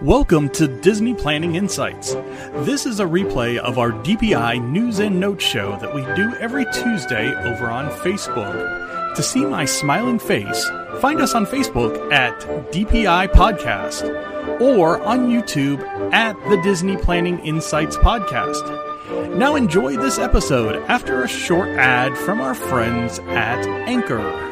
Welcome to Disney Planning Insights. This is a replay of our DPI News and Notes show that we do every Tuesday over on Facebook. To see my smiling face, find us on Facebook at DPI Podcast or on YouTube at the Disney Planning Insights Podcast. Now enjoy this episode after a short ad from our friends at Anchor.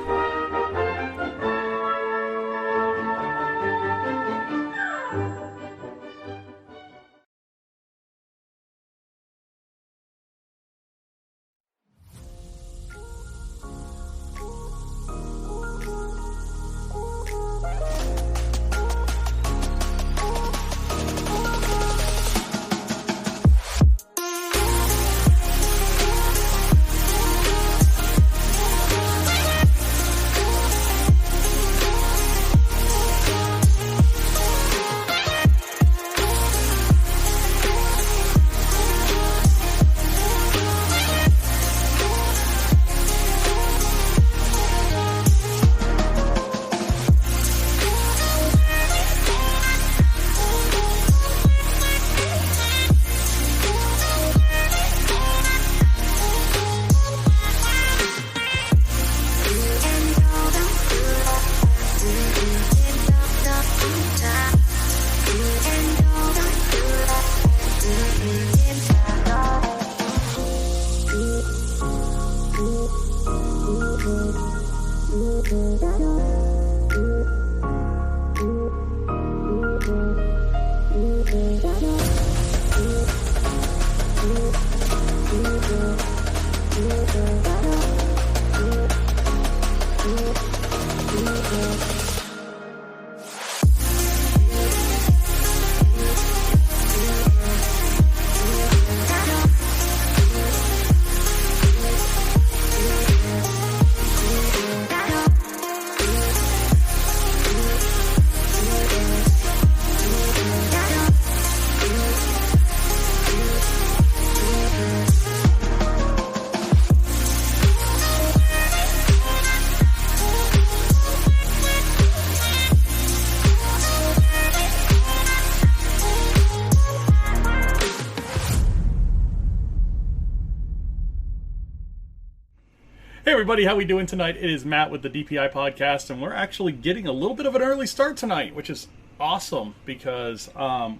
Hey everybody, how we doing tonight? It is Matt with the DPI podcast, and we're actually getting a little bit of an early start tonight, which is awesome because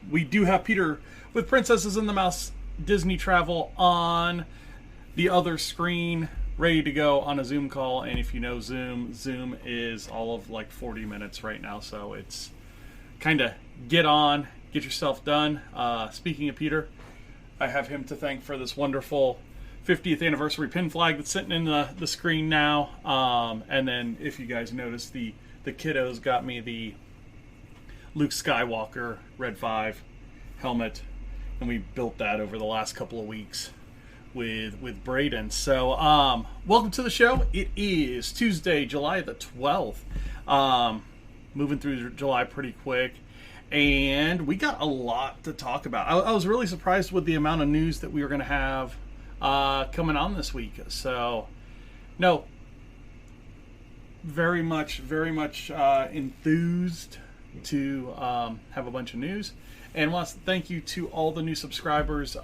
we do have Peter with Princesses and the Mouse Disney Travel on the other screen, ready to go on a Zoom call. And if you know Zoom is all of like 40 minutes right now, so it's kind of get on, get yourself done. Speaking of Peter, I have him to thank for this wonderful 50th anniversary pin flag that's sitting in the screen now. And then if you guys notice, the kiddos got me the Luke Skywalker Red 5 helmet, and we built that over the last couple of weeks with Braden. So welcome to the show. It is Tuesday, July the 12th. Moving through July pretty quick, and we got a lot to talk about. I was really surprised with the amount of news that we were going to have coming on this week. So, no, very much enthused to have a bunch of news, and wants to thank you to all the new subscribers.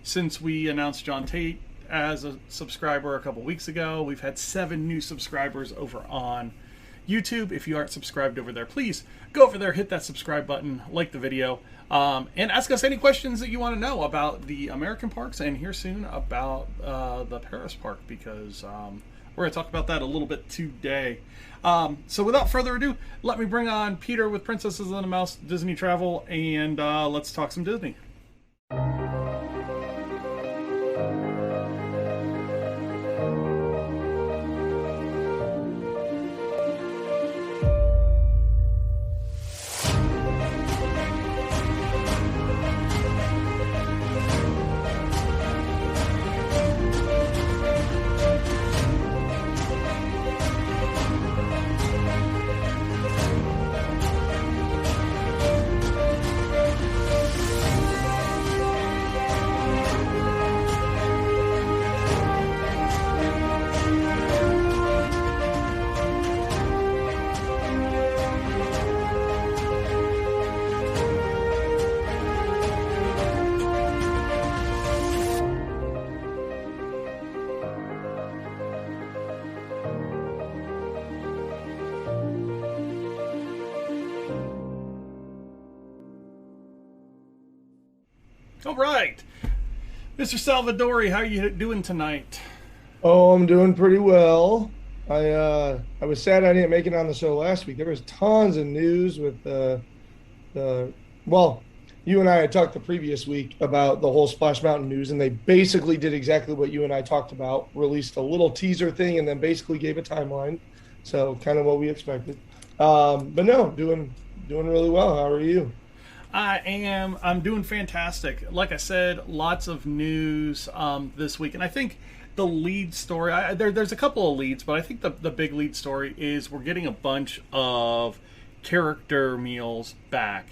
Since we announced John Tate as a subscriber a couple weeks ago, we've had 7 new subscribers over on YouTube. If you aren't subscribed over there, please go over there, hit that subscribe button, like the video, and ask us any questions that you want to know about the American parks, and here soon about the Paris park, because we're going to talk about that a little bit today. So without further ado, let me bring on Peter with Princesses and the Mouse Disney Travel, and let's talk some Disney. All right. Mr. Salvadori, how are you doing tonight? Oh, I'm doing pretty well. I was sad I didn't make it on the show last week. There was tons of news with the well, you and I had talked the previous week about the whole Splash Mountain news, and they basically did exactly what you and I talked about, released a little teaser thing, and then basically gave a timeline. So kind of what we expected. But no, doing really well. How are you? I'm doing fantastic. Like I said, lots of news this week. And I think the lead story, there's a couple of leads, but I think the big lead story is we're getting a bunch of character meals back.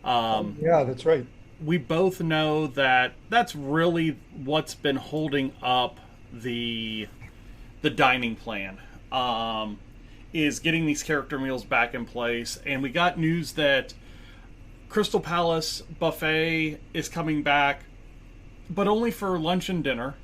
Oh, yeah, that's right. We both know that that's really what's been holding up the the dining plan. Is getting these character meals back in place, and we got news that Crystal Palace buffet is coming back, but only for lunch and dinner.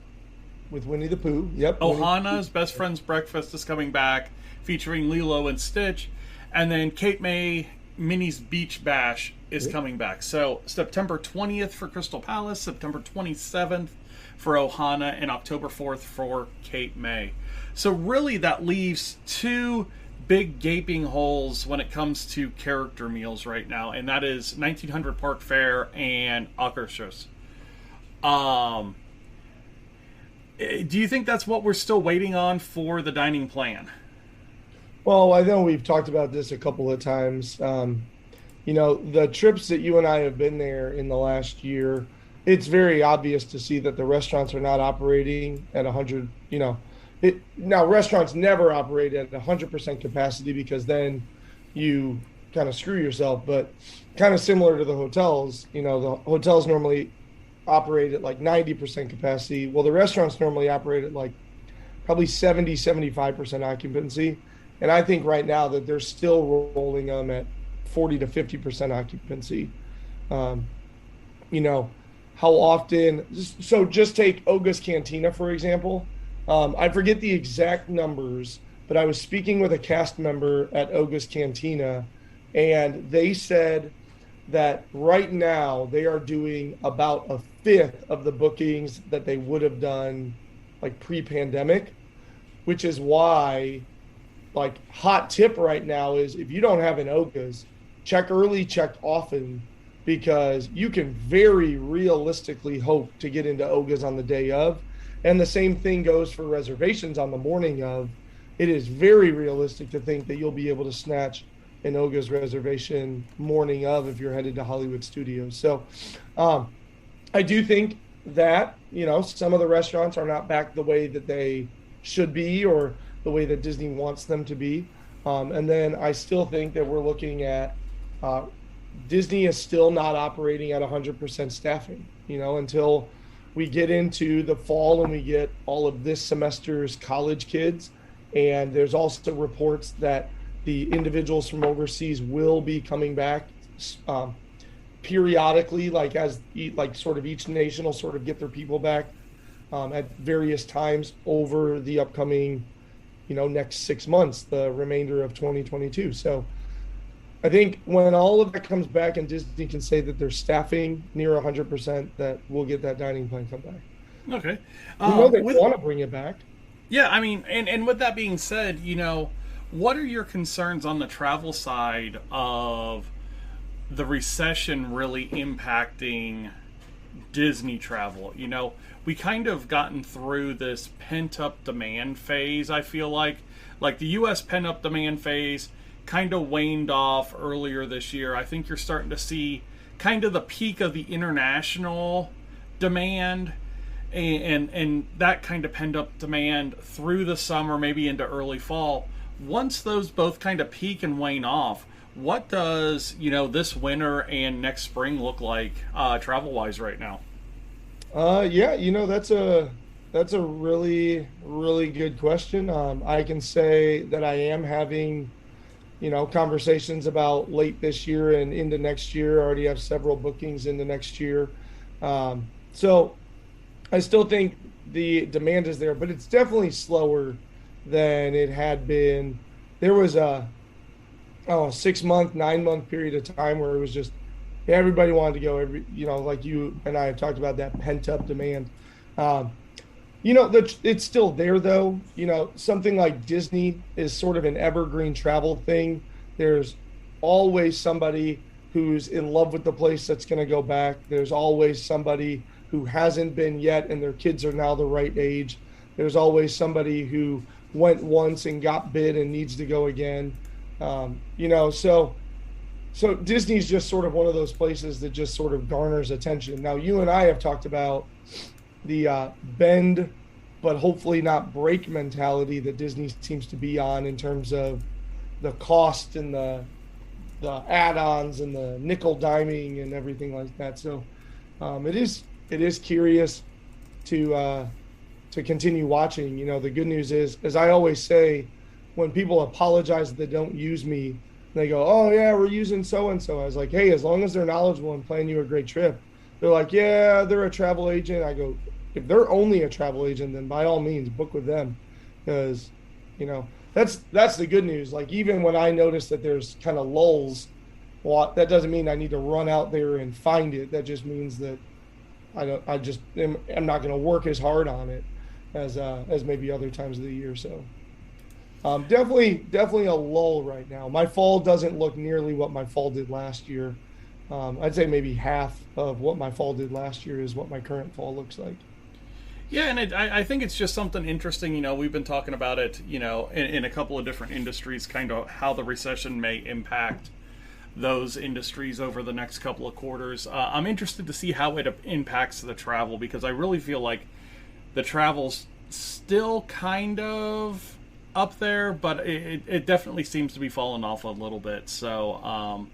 With Winnie the Pooh. Yep. Ohana's Best Friend's Breakfast is coming back, featuring Lilo and Stitch, and then Cape May Minnie's Beach Bash is coming back. So September 20th for Crystal Palace, September 27th for Ohana, and October 4th for Cape May. So really that leaves two big gaping holes when it comes to character meals right now, and that is 1900 Park Fair and Akershus. Um, do you think that's what we're still waiting on for the dining plan? Well, I know we've talked about this a couple of times. The trips that you and I have been there in the last year, it's very obvious to see that the restaurants are not operating at 100, now restaurants never operate at 100% capacity because then you kind of screw yourself, but kind of similar to the hotels, the hotels normally operate at like 90% capacity. Well, the restaurants normally operate at like probably 70, 75% occupancy. And I think right now that they're still rolling them at 40 to 50% occupancy. Um, you know, how often, so just take Oga's Cantina, for example. I forget the exact numbers, but I was speaking with a cast member at Oga's Cantina, and they said that right now they are doing about a fifth of the bookings that they would have done like pre-pandemic, which is why like hot tip right now is if you don't have an Oga's, check early, check often, because you can very realistically hope to get into Oga's on the day of. And the same thing goes for reservations on the morning of. It is very realistic to think that you'll be able to snatch an Oga's reservation morning of if you're headed to Hollywood Studios. So I do think that, some of the restaurants are not back the way that they should be or the way that Disney wants them to be. And then I still think that we're looking at Disney is still not operating at 100% staffing, until we get into the fall and we get all of this semester's college kids. And there's also reports that the individuals from overseas will be coming back periodically, like sort of each nation will sort of get their people back at various times over the upcoming, next 6 months, the remainder of 2022. So I think when all of that comes back and Disney can say that they're staffing near 100%, that we'll get that dining plan come back. Okay. We know they want to bring it back. Yeah, I mean, and with that being said, what are your concerns on the travel side of the recession really impacting Disney travel? We kind of gotten through this pent-up demand phase, I feel like. Like the U.S. pent-up demand phase kind of waned off earlier this year. I think you're starting to see kind of the peak of the international demand and that kind of pent-up demand through the summer, maybe into early fall. Once those both kind of peak and wane off, what does, this winter and next spring look like travel-wise right now? Yeah, that's a really, really good question. I can say that I am having, conversations about late this year and into next year. I already have several bookings into next year. So I still think the demand is there, but it's definitely slower than it had been. There was a 6 month, 9 month period of time where it was just everybody wanted to go. Like you and I have talked about that pent up demand. Um, it's still there though. Something like Disney is sort of an evergreen travel thing. There's always somebody who's in love with the place that's going to go back. There's always somebody who hasn't been yet and their kids are now the right age. There's always somebody who went once and got bit and needs to go again. So Disney's just sort of one of those places that just sort of garners attention. Now, you and I have talked about the bend, but hopefully not break mentality that Disney seems to be on in terms of the cost and the add-ons and the nickel diming and everything like that. So it is curious to continue watching. The good news is, as I always say, when people apologize that they don't use me, they go, "Oh yeah, we're using so and so." I was like, "Hey, as long as they're knowledgeable and plan you a great trip." They're like, "Yeah, they're a travel agent." I go, "If they're only a travel agent, then by all means book with them," because that's the good news. Like, even when I notice that there's kind of lulls, well, that doesn't mean I need to run out there and find it. That just means that I'm not going to work as hard on it as maybe other times of the year. So definitely a lull right now. My fall doesn't look nearly what my fall did last year. I'd say maybe half of what my fall did last year is what my current fall looks like. Yeah, and I think it's just something interesting. We've been talking about it, in a couple of different industries, kind of how the recession may impact those industries over the next couple of quarters. I'm interested to see how it impacts the travel, because I really feel like the travel's still kind of up there, but it definitely seems to be falling off a little bit. So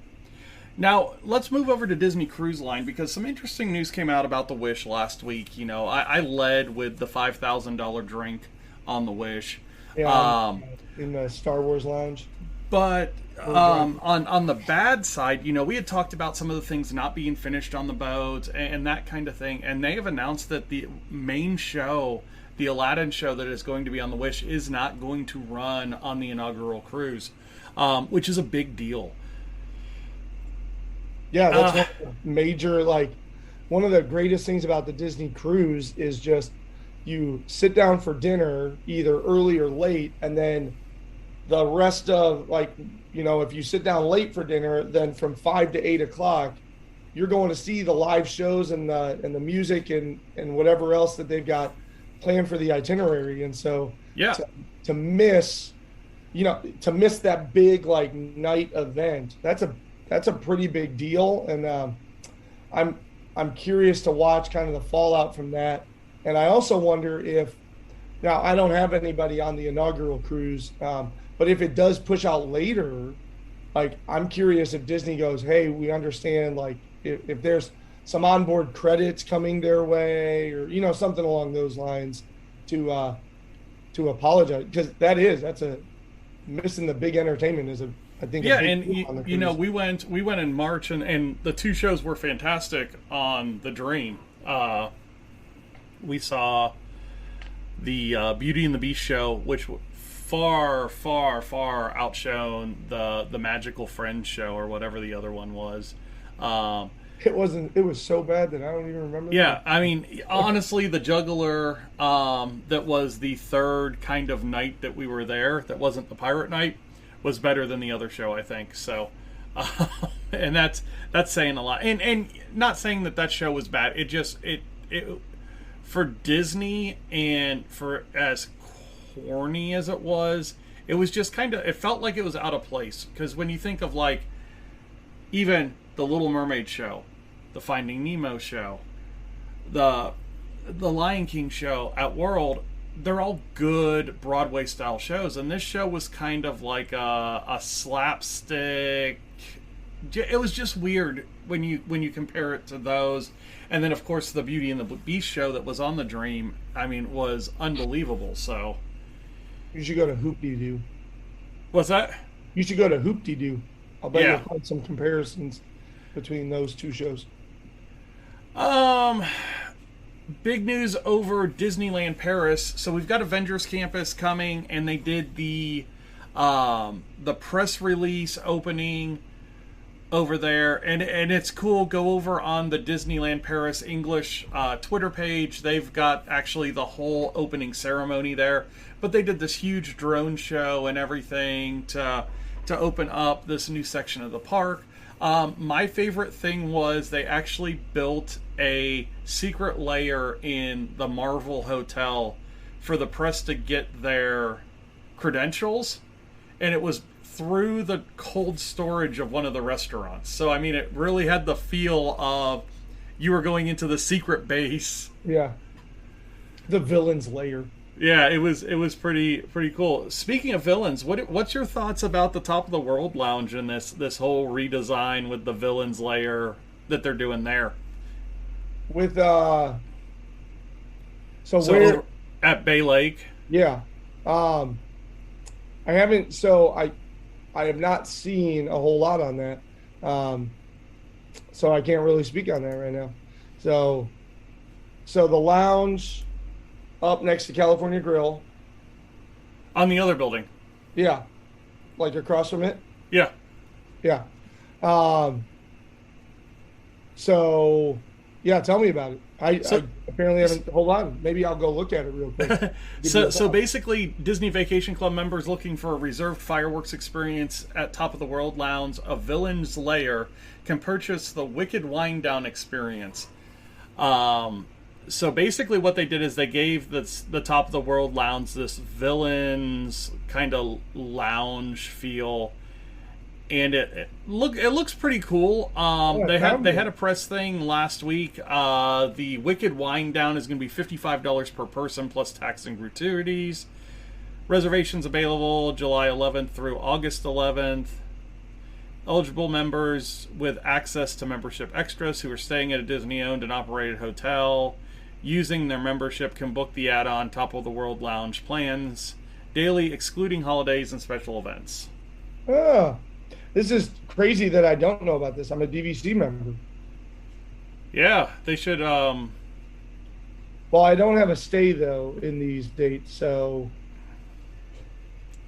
now let's move over to Disney Cruise Line, because some interesting news came out about the Wish last week. I led with the $5,000 drink on the Wish. Yeah, in the Star Wars lounge. But on the bad side, we had talked about some of the things not being finished on the boat and that kind of thing. And they have announced that the main show, the Aladdin show that is going to be on the Wish, is not going to run on the inaugural cruise, which is a big deal. Yeah, that's one of the major, one of the greatest things about the Disney cruise is just you sit down for dinner either early or late, and then the rest of, if you sit down late for dinner, then from 5 to 8 o'clock, you're going to see the live shows and the music and whatever else that they've got planned for the itinerary. And so yeah, to miss that big night event, that's a pretty big deal. And I'm curious to watch kind of the fallout from that. And I also wonder if, now I don't have anybody on the inaugural cruise, but if it does push out later, I'm curious if Disney goes, "Hey, we understand, if there's some onboard credits coming their way," or, something along those lines to apologize. Because that's missing the big entertainment is I think. Yeah, and we went in March, and the two shows were fantastic on the Dream. We saw the Beauty and the Beast show, which far outshone the Magical Friends show, or whatever the other one was. It was so bad that I don't even remember. Yeah, I mean, honestly, the Juggler, that was the third kind of night that we were there, that wasn't the pirate night, was better than the other show, I think. So, and that's saying a lot. And not saying that show was bad. It just it for Disney, and for as corny as it was just it felt like it was out of place. Because when you think of even the Little Mermaid show, the Finding Nemo show, the Lion King show at World, they're all good Broadway style shows, and this show was kind of like a slapstick. It was just weird when you compare it to those. And then, of course, the Beauty and the Beast show that was on the Dream, was unbelievable. So you should go to Hoop-Dee-Doo. What's that? You should go to Hoop-Dee-Doo. I'll bet you'll find some comparisons between those two shows. Big news over Disneyland Paris. So we've got Avengers Campus coming, and they did the press release opening over there, and it's cool. Go over on the Disneyland Paris English Twitter page. They've got actually the whole opening ceremony there, but they did this huge drone show and everything to open up this new section of the park. My favorite thing was they actually built a secret layer in the Marvel Hotel for the press to get their credentials, and it was through the cold storage of one of the restaurants. So I mean, it really had the feel of you were going into the secret base. Yeah, the villains layer. Yeah, it was pretty cool. Speaking of villains, what's your thoughts about the Top of the World Lounge and this whole redesign with the villains layer that they're doing there? With so where at Bay Lake? Yeah, I haven't. So I have not seen a whole lot on that, so I can't really speak on that right now. So the lounge up next to California Grill. On the other building. Yeah. Like across from it? Yeah. Yeah. So, yeah, tell me about it. I apparently haven't. Hold on. Maybe I'll go look at it real quick. So basically, Disney Vacation Club members looking for a reserved fireworks experience at Top of the World Lounge, a Villain's Lair, can purchase the Wicked Wind Down experience. So basically what they did is they gave the Top of the World Lounge this villains kind of lounge feel, and it looks pretty cool. They had a press thing last week. The Wicked Wind Down is going to be $55 per person plus tax and gratuities. Reservations available July 11th through August 11th. Eligible members with access to membership extras who are staying at a Disney-owned and operated hotel using their membership can book the add-on Top of the World Lounge plans daily, excluding holidays and special events. Oh, this is crazy that I don't know about this. I'm a DVC member. Yeah, they should. Well, I don't have a stay though in these dates, so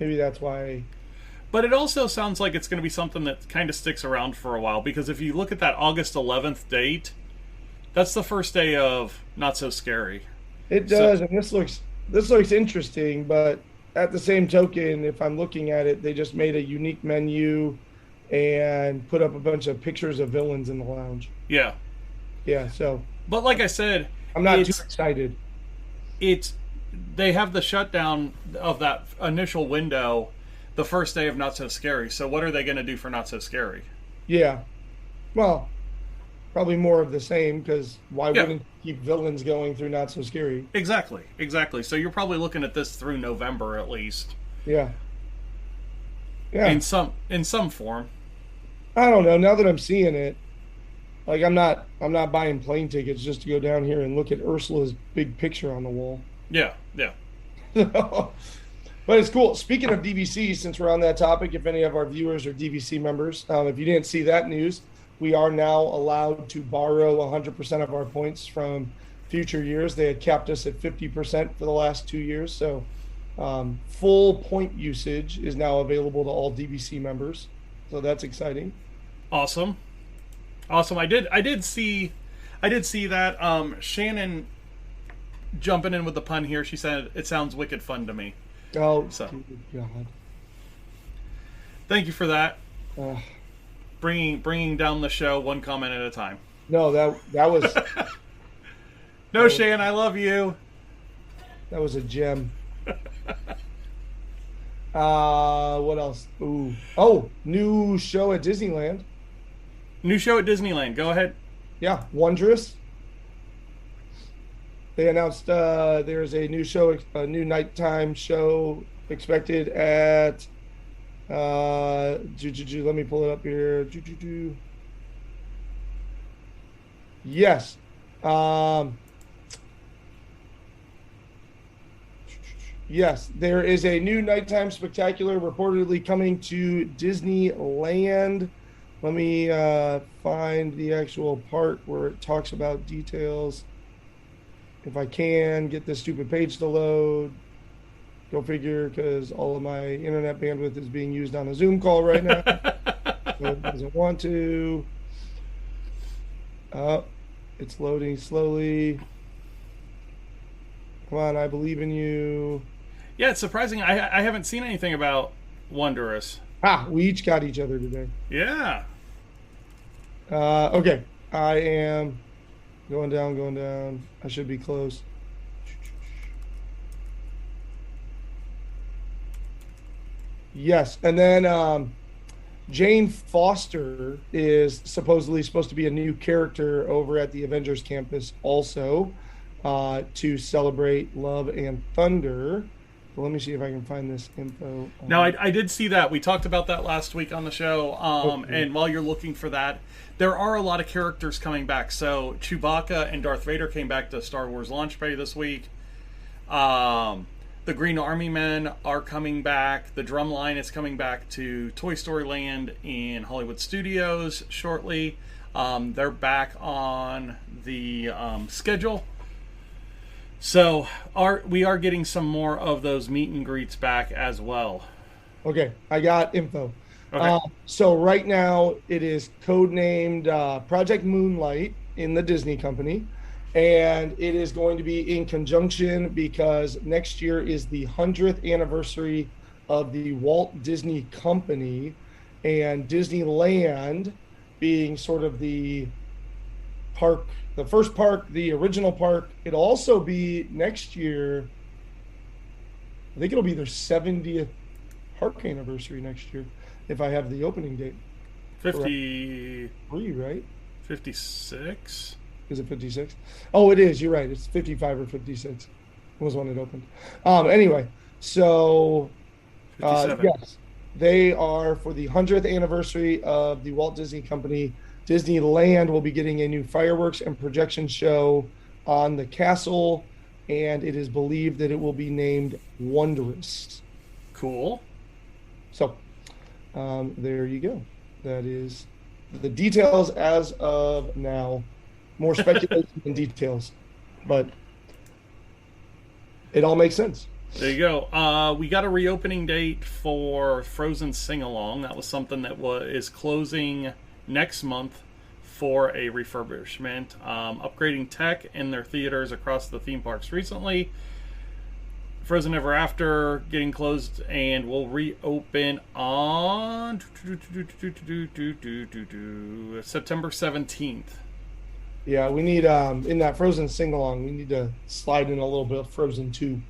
maybe that's why. But it also sounds like it's going to be something that kind of sticks around for a while, because if you look at that August 11th date, that's the first day of Not So Scary. It does, and this looks interesting, but at the same token, if I'm looking at it, they just made a unique menu and put up a bunch of pictures of villains in the lounge. Yeah. Yeah, so. But like I said, I'm not too excited. They have the shutdown of that initial window the first day of Not So Scary. So what are they going to do for Not So Scary? Yeah. Well, probably more of the same, because why wouldn't you keep villains going through Not So Scary? Exactly. So you're probably looking at this through November at least. Yeah. Yeah. In some form. I don't know. Now that I'm seeing it, like I'm not buying plane tickets just to go down here and look at Ursula's big picture on the wall. Yeah. But it's cool. Speaking of DVC, since we're on that topic, if any of our viewers are DVC members, if you didn't see that news, we are now allowed to borrow 100% of our points from future years. They had capped us at 50% for the last 2 years. So full point usage is now available to all DVC members. So that's exciting. Awesome. I did see that. Shannon jumping in with the pun here. She said, "It sounds wicked fun to me." Oh, so God. Thank you for that. Bringing down the show one comment at a time. No, that was no, Shan, I love you. That was a gem. What else? Ooh. Oh, new show at Disneyland. Go ahead. Yeah, Wondrous. They announced there's a new show, a new nighttime show expected at. Let me pull it up here. Yes. Yes, there is a new nighttime spectacular reportedly coming to Disneyland. Let me find the actual part where it talks about details. If I can get this stupid page to load. Go figure, because all of my internet bandwidth is being used on a Zoom call right now. It doesn't want to. It's loading slowly. Come on, I believe in you. Yeah, it's surprising. I haven't seen anything about Wondrous. We each got each other today. Yeah. Okay, I am going down. I should be close. Yes, and then Jane Foster is supposedly supposed to be a new character over at the Avengers campus also to celebrate Love and Thunder. But let me see if I can find this info. No, I did see that. We talked about that last week on the show. And while you're looking for that, there are a lot of characters coming back. So Chewbacca and Darth Vader came back to Star Wars Launch Bay this week. The Green Army Men are coming back. The Drumline is coming back to Toy Story Land in Hollywood Studios shortly. They're back on the schedule. So we are getting some more of those meet and greets back as well. Okay, I got info. Okay. So right now it is codenamed Project Moonlight in the Disney company. And it is going to be in conjunction because next year is the 100th anniversary of the Walt Disney Company, and Disneyland being sort of the park, the first park, the original park. It'll also be next year, I think it'll be their 70th park anniversary next year, if I have the opening date. 53, right? 56? Is it 56? Oh, it is. You're right. It's 55 or 56 was when it opened. Anyway, so yes, they are for the 100th anniversary of the Walt Disney Company. Disneyland will be getting a new fireworks and projection show on the castle, and it is believed that it will be named Wondrous. Cool. So there you go. That is the details as of now. More speculation than details, but it all makes sense. There you go. We got a reopening date for Frozen Sing Along. That was something that is closing next month for a refurbishment. Upgrading tech in their theaters across the theme parks recently. Frozen Ever After getting closed and will reopen on September 17th. Yeah, we need in that Frozen sing-along, we need to slide in a little bit of Frozen 2.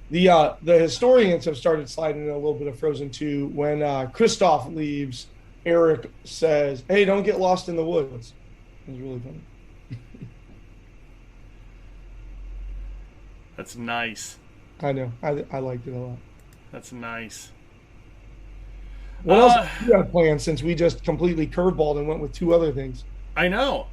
The historians have started sliding in a little bit of Frozen 2. When Kristoff leaves, Eric says, "Hey, don't get lost in the woods." It was really funny. That's nice. I know. I liked it a lot. That's nice. What else do you have planned since we just completely curveballed and went with two other things? I know.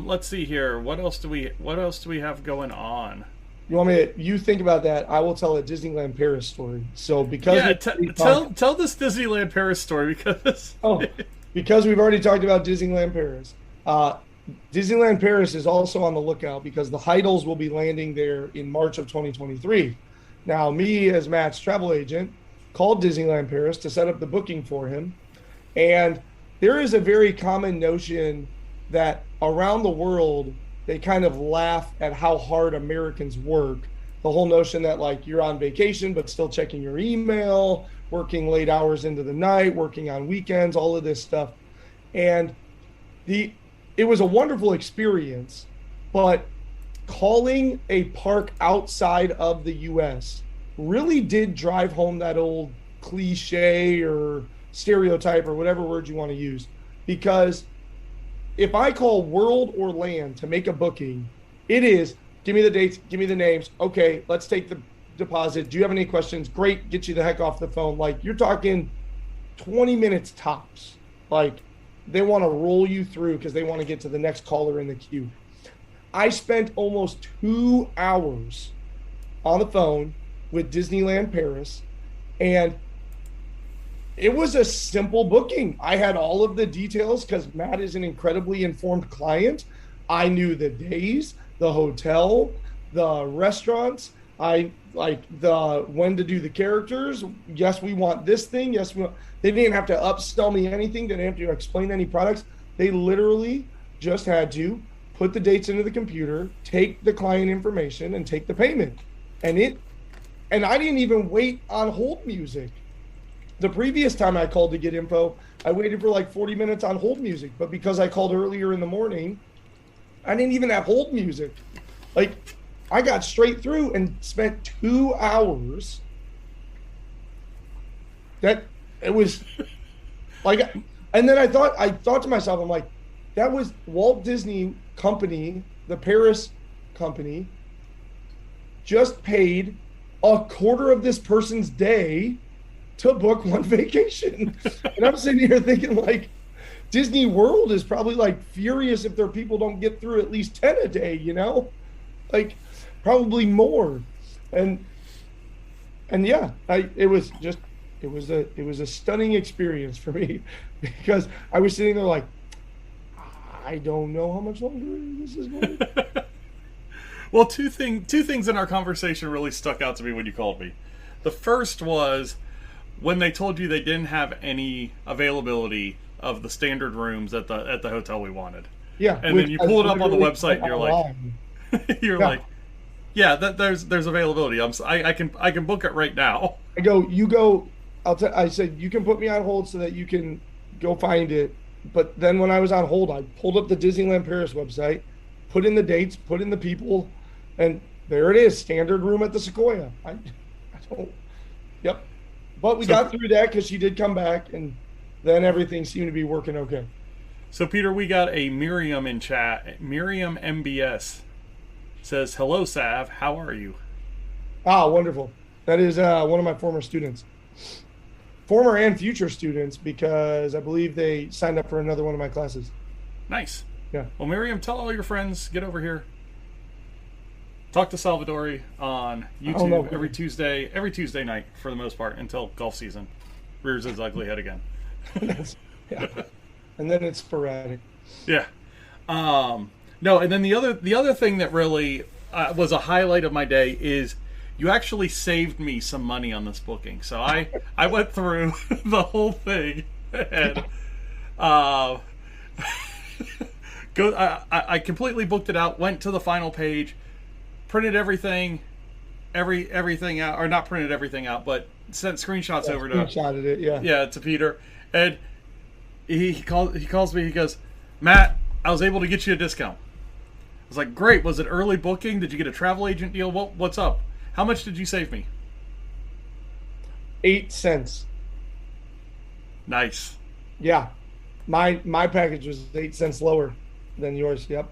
Let's see here. What else do we have going on? You want me to? You think about that. I will tell a Disneyland Paris story. So because tell this Disneyland Paris story because we've already talked about Disneyland Paris. Disneyland Paris is also on the lookout because the Heidels will be landing there in March of 2023. Now, me as Matt's travel agent called Disneyland Paris to set up the booking for him, and there is a very common notion that around the world, they kind of laugh at how hard Americans work. The whole notion that like you're on vacation, but still checking your email, working late hours into the night, working on weekends, all of this stuff. And it was a wonderful experience, but calling a park outside of the US really did drive home that old cliche or stereotype or whatever word you want to use. Because if I call World or Land to make a booking, it is, give me the dates, give me the names. Okay, let's take the deposit. Do you have any questions? Great, get you the heck off the phone. Like, you're talking 20 minutes tops. Like, they want to roll you through because they want to get to the next caller in the queue. I spent almost 2 hours on the phone with Disneyland Paris, and it was a simple booking. I had all of the details because Matt is an incredibly informed client. I knew the days, the hotel, the restaurants. I like the when to do the characters. Yes, we want this thing. Yes, we want. They didn't have to upsell me anything. They didn't have to explain any products. They literally just had to put the dates into the computer, take the client information, and take the payment. And I didn't even wait on hold music. The previous time I called to get info, I waited for like 40 minutes on hold music. But because I called earlier in the morning, I didn't even have hold music. Like, I got straight through and spent 2 hours. That it was like, and then I thought to myself, I'm like, that was Walt Disney Company, the Paris company, just paid a quarter of this person's day to book one vacation. And I'm sitting here thinking, like, Disney World is probably like furious if their people don't get through at least 10 a day, you know? Like, probably more. And yeah, it was a stunning experience for me, because I was sitting there like, I don't know how much longer this is going. Well, two things in our conversation really stuck out to me when you called me. The first was when they told you they didn't have any availability of the standard rooms at the hotel we wanted. Yeah, and then you pull it up on the website and you're like, yeah, there's availability. I can book it right now. You go. I said you can put me on hold so that you can go find it. But then when I was on hold, I pulled up the Disneyland Paris website, put in the dates, put in the people, and there it is, standard room at the Sequoia. I don't. Yep. But we got through that because she did come back, and then everything seemed to be working okay. So, Peter, we got a Miriam in chat. Miriam MBS says, "Hello, Sav. How are you?" Ah, wonderful. That is one of my former students. Former and future students, because I believe they signed up for another one of my classes. Nice. Yeah. Well, Miriam, tell all your friends, get over here. Talk to Salvadori on YouTube every Tuesday night for the most part until golf season rears its ugly head again. Yeah. And then it's sporadic. Yeah. No, and then the other thing that really was a highlight of my day is you actually saved me some money on this booking. So I went through the whole thing and I completely booked it out, went to the final page, printed everything out, or not printed everything out, but sent screenshots over to screenshotted it, to Peter, and he calls me. He goes, "Matt, I was able to get you a discount." I was like, "Great! Was it early booking? Did you get a travel agent deal? What's up? How much did you save me?" 8 cents. Nice. Yeah, my package was 8 cents lower than yours. Yep.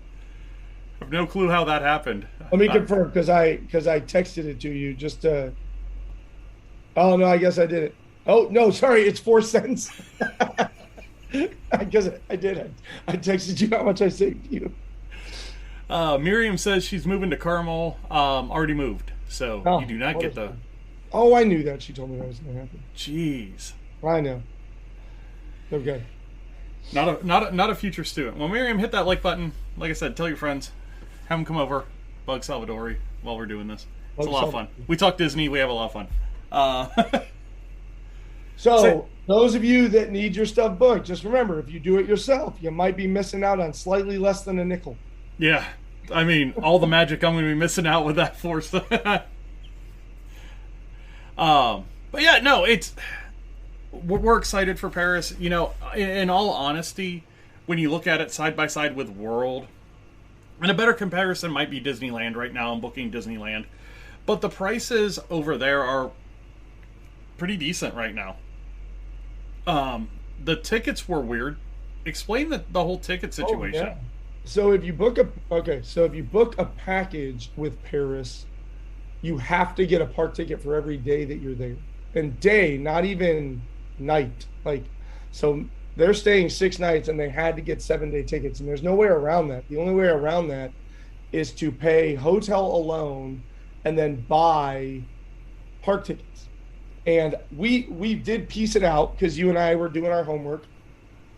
I have no clue how that happened. Let me confirm, because I texted it to you just to. Oh no, I guess I did it. Oh no, sorry, it's 4 cents. I guess I did. I texted you how much I saved you. Miriam says she's moving to Carmel. Already moved, so you do not get the. Oh, I knew that. She told me that was going to happen. Jeez. I know. Okay. Not a future student. Well, Miriam, hit that like button. Like I said, tell your friends. Have them come over. Bug Salvadori while we're doing this. It's a lot of fun. We talk Disney. We have a lot of fun. So, those of you that need your stuff booked, just remember, if you do it yourself, you might be missing out on slightly less than a nickel. Yeah. I mean, all the magic I'm going to be missing out with that force. But yeah, no, we're excited for Paris. You know, in all honesty, when you look at it side by side with World, and a better comparison might be Disneyland right now. I'm booking Disneyland. But the prices over there are pretty decent right now. The tickets were weird. Explain the whole ticket situation. Oh, yeah. So if you book a package with Paris, you have to get a park ticket for every day that you're there. And day, not even night. Like, so they're staying 6 nights and they had to get 7-day tickets, and there's no way around that. The only way around that is to pay hotel alone and then buy park tickets. And we did piece it out because you and I were doing our homework.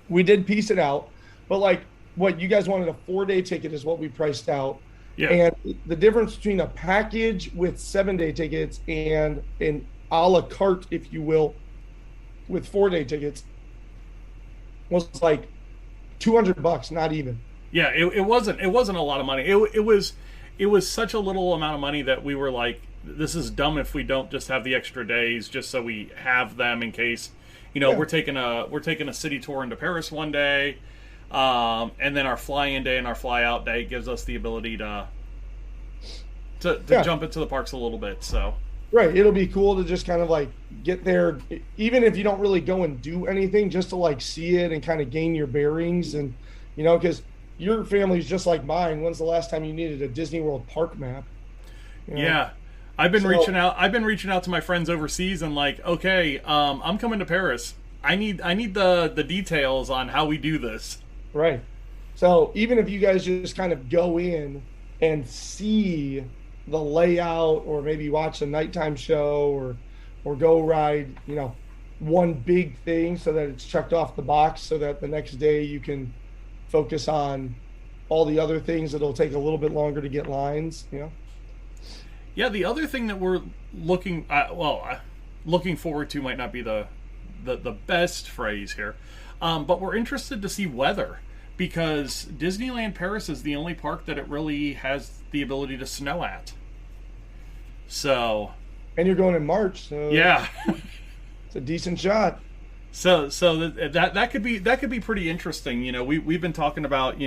We did piece it out, but like what you guys wanted, a 4-day ticket is what we priced out. Yeah. And the difference between a package with 7-day tickets and an a la carte, if you will, with 4-day tickets was like $200, not even. Yeah, it wasn't a lot of money. It was such a little amount of money that we were like, this is dumb if we don't just have the extra days just so we have them in case, Yeah. we're taking a city tour into Paris one day, and then our fly-in day and our fly-out day gives us the ability to Yeah. jump into the parks a little bit. So Right. It'll be cool to just kind of like get there, even if you don't really go and do anything, just to like see it and kind of gain your bearings. And, because your family's just like mine. When's the last time you needed a Disney World park map? yeah, I've been So, reaching out. I've been reaching out to my friends overseas and like, okay, I'm coming to Paris. I need the details on how we do this. right. So even if you guys just kind of go in and see the layout, or maybe watch a nighttime show, or go ride, one big thing so that it's checked off the box, so that the next day you can focus on all the other things that'll take a little bit longer to get lines. Yeah, the other thing that we're looking forward to might not be the best phrase here, but we're interested to see weather because Disneyland Paris is the only park that it really has the ability to snow at. So And you're going in March, so yeah, it's a decent shot. so that could be pretty interesting. We've been talking about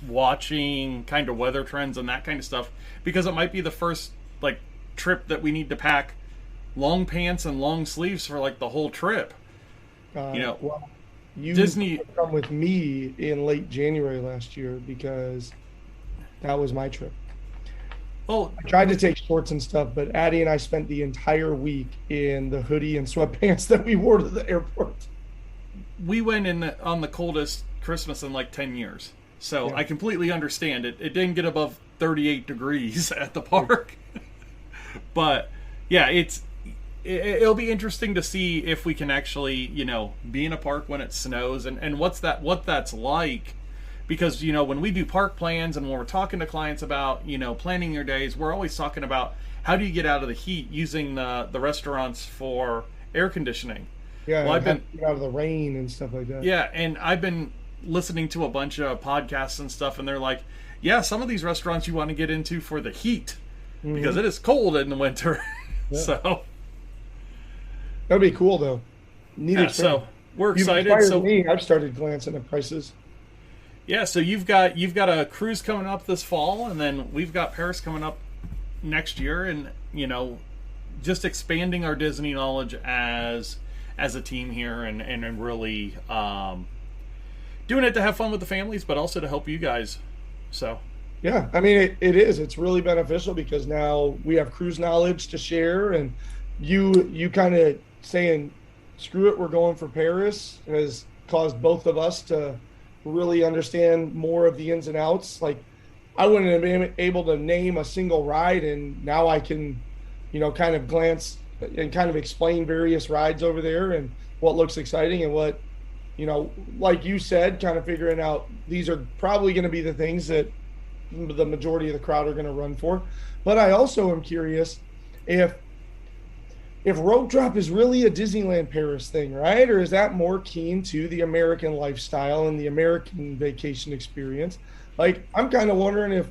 watching kind of weather trends and that kind of stuff because it might be the first like trip that we need to pack long pants and long sleeves for like the whole trip. Well, you Disney. come with me in late January last year because that was my trip. Well, I tried to take shorts and stuff, but Addie and I spent the entire week in the hoodie and sweatpants that we wore to the airport. we went on the coldest Christmas in like 10 years. So Yeah. I completely understand it. It didn't get above 38 degrees at the park. But yeah, it'll be interesting to see if we can actually, be in a park when it snows and what that's like. Because, when we do park plans and when we're talking to clients about, planning your days, we're always talking about how do you get out of the heat using the restaurants for air conditioning. Yeah, Well, I've been out of the rain and stuff like that. Yeah, and I've been listening to a bunch of podcasts and stuff, and they're like, yeah, some of these restaurants you want to get into for the heat because it is cold in the winter. Yeah. So That'd be cool though. Neat yeah, experience. so we're You've excited. inspired So me. I've started glancing at prices. yeah, so you've got a cruise coming up this fall, and then we've got Paris coming up next year, and just expanding our Disney knowledge as a team here, and really doing it to have fun with the families, but also to help you guys. So Yeah, I mean it is. It's really beneficial because now we have cruise knowledge to share, and you kind of saying, "Screw it, we're going for Paris," has caused both of us to really understand more of the ins and outs. Like I wouldn't have been able to name a single ride, and now I can, kind of glance and kind of explain various rides over there and what looks exciting and what, like you said, kind of figuring out these are probably going to be the things that the majority of the crowd are going to run for. But I also am curious if rope drop is really a Disneyland Paris thing, right? Or is that more keen to the American lifestyle and the American vacation experience? Like, I'm kind of wondering if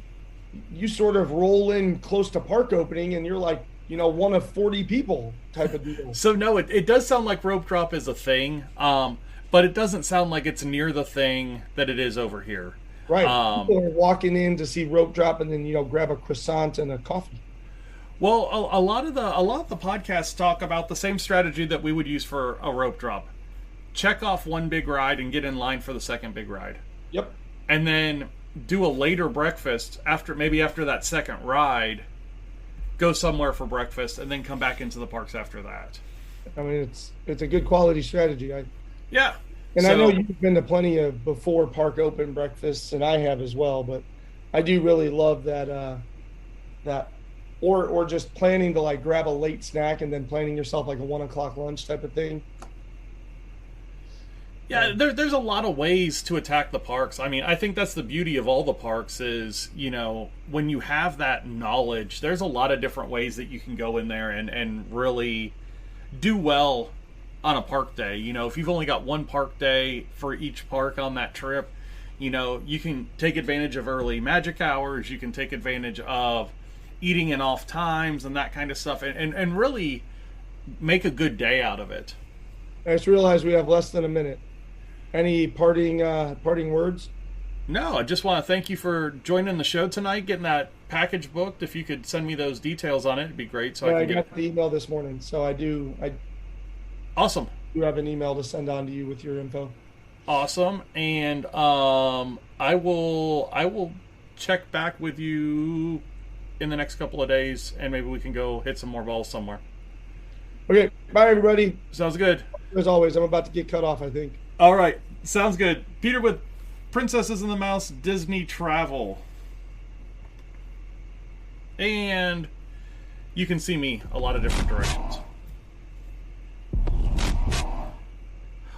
you sort of roll in close to park opening and you're like, one of 40 people type of deal. So no, it does sound like rope drop is a thing, but it doesn't sound like it's near the thing that it is over here. Right. People are walking in to see rope drop and then, grab a croissant and a coffee. Well, a lot of the podcasts talk about the same strategy that we would use for a rope drop. Check off one big ride and get in line for the second big ride. Yep. And then do a later breakfast after that second ride. Go somewhere for breakfast and then come back into the parks after that. I mean, it's a good quality strategy. Yeah. And I know you've been to plenty of before park open breakfasts, and I have as well. But I do really love that or just planning to like grab a late snack and then planning yourself like a 1 o'clock lunch type of thing. Yeah, there's a lot of ways to attack the parks. I mean, I think that's the beauty of all the parks is, when you have that knowledge, there's a lot of different ways that you can go in there and really do well on a park day. If you've only got one park day for each park on that trip, you can take advantage of early magic hours, you can take advantage of eating in off times and that kind of stuff, and really make a good day out of it. I just realized we have less than a minute. Any parting words? No, I just want to thank you for joining the show tonight, getting that package booked. If you could send me those details on it, it'd be great. So I got the email this morning, so I awesome. You have an email to send on to you with your info. Awesome, and I will check back with you in the next couple of days, and maybe we can go hit some more balls somewhere. Okay, bye everybody. Sounds good. As always, I'm about to get cut off, I think. All right, sounds good. Peter with Princesses and the Mouse Disney Travel. And you can see me a lot of different directions.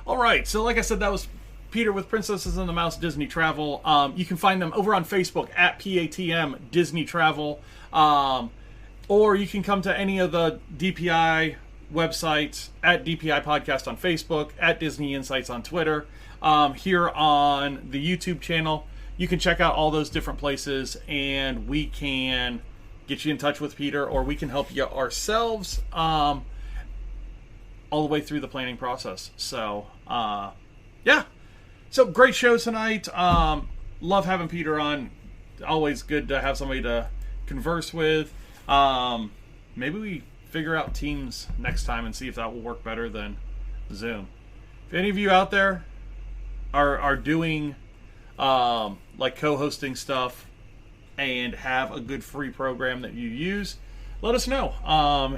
All right, so like I said, that was Peter with Princesses and the Mouse Disney Travel. You can find them over on Facebook at PATM Disney Travel. Or you can come to any of the DPI websites at DPI Podcast on Facebook, at Disney Insights on Twitter, here on the YouTube channel. You can check out all those different places, and we can get you in touch with Peter, or we can help you ourselves all the way through the planning process. So, yeah. So, great show tonight. Love having Peter on. Always good to have somebody to converse with. Maybe we figure out Teams next time and see if that will work better than Zoom. If any of you out there are doing like co-hosting stuff and have a good free program that you use, let us know.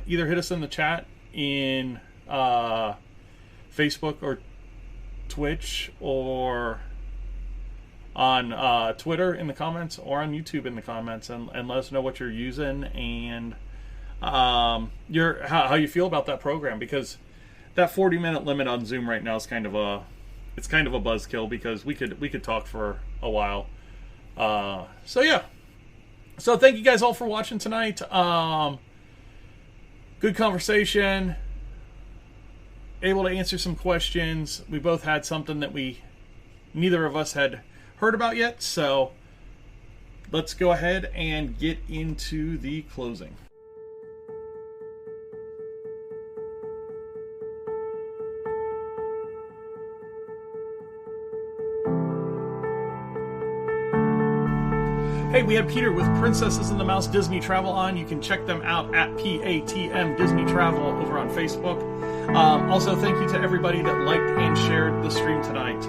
Either hit us in the chat in Facebook or Twitch, or on Twitter in the comments, or on YouTube in the comments, and let us know what you're using and how you feel about that program, because that 40-minute limit on Zoom right now is kind of a buzzkill, because we could talk for a while. So yeah. So thank you guys all for watching tonight. Good conversation. Able to answer some questions. We both had something that neither of us had heard about yet. So let's go ahead and get into the closing. Hey, we have Peter with Princesses and the Mouse Disney Travel on. You can check them out at PATM Disney Travel over on Facebook. Also, thank you to everybody that liked and shared the stream tonight.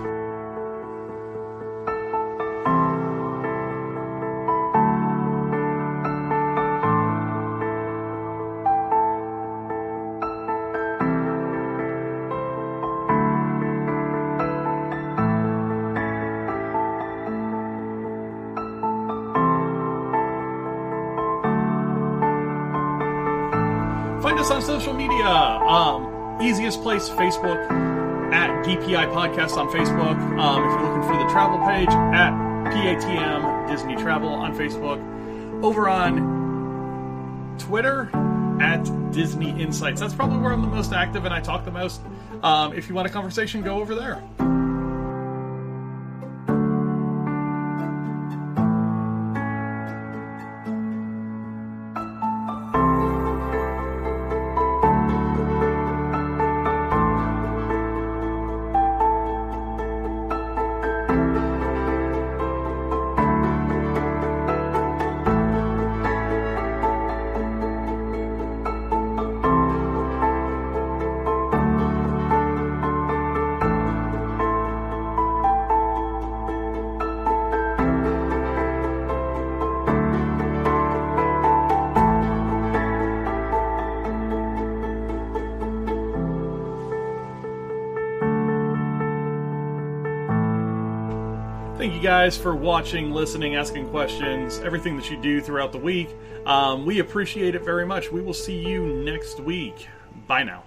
Find us on social media. Easiest place, Facebook, at DPI Podcast on Facebook. If you're looking for the travel page, at PATM Disney Travel on Facebook. Over on Twitter, at Disney Insights. That's probably where I'm the most active and I talk the most. If you want a conversation, go over there. Thank you guys for watching, listening, asking questions, everything that you do throughout the week. We appreciate it very much. We will see you next week. Bye now.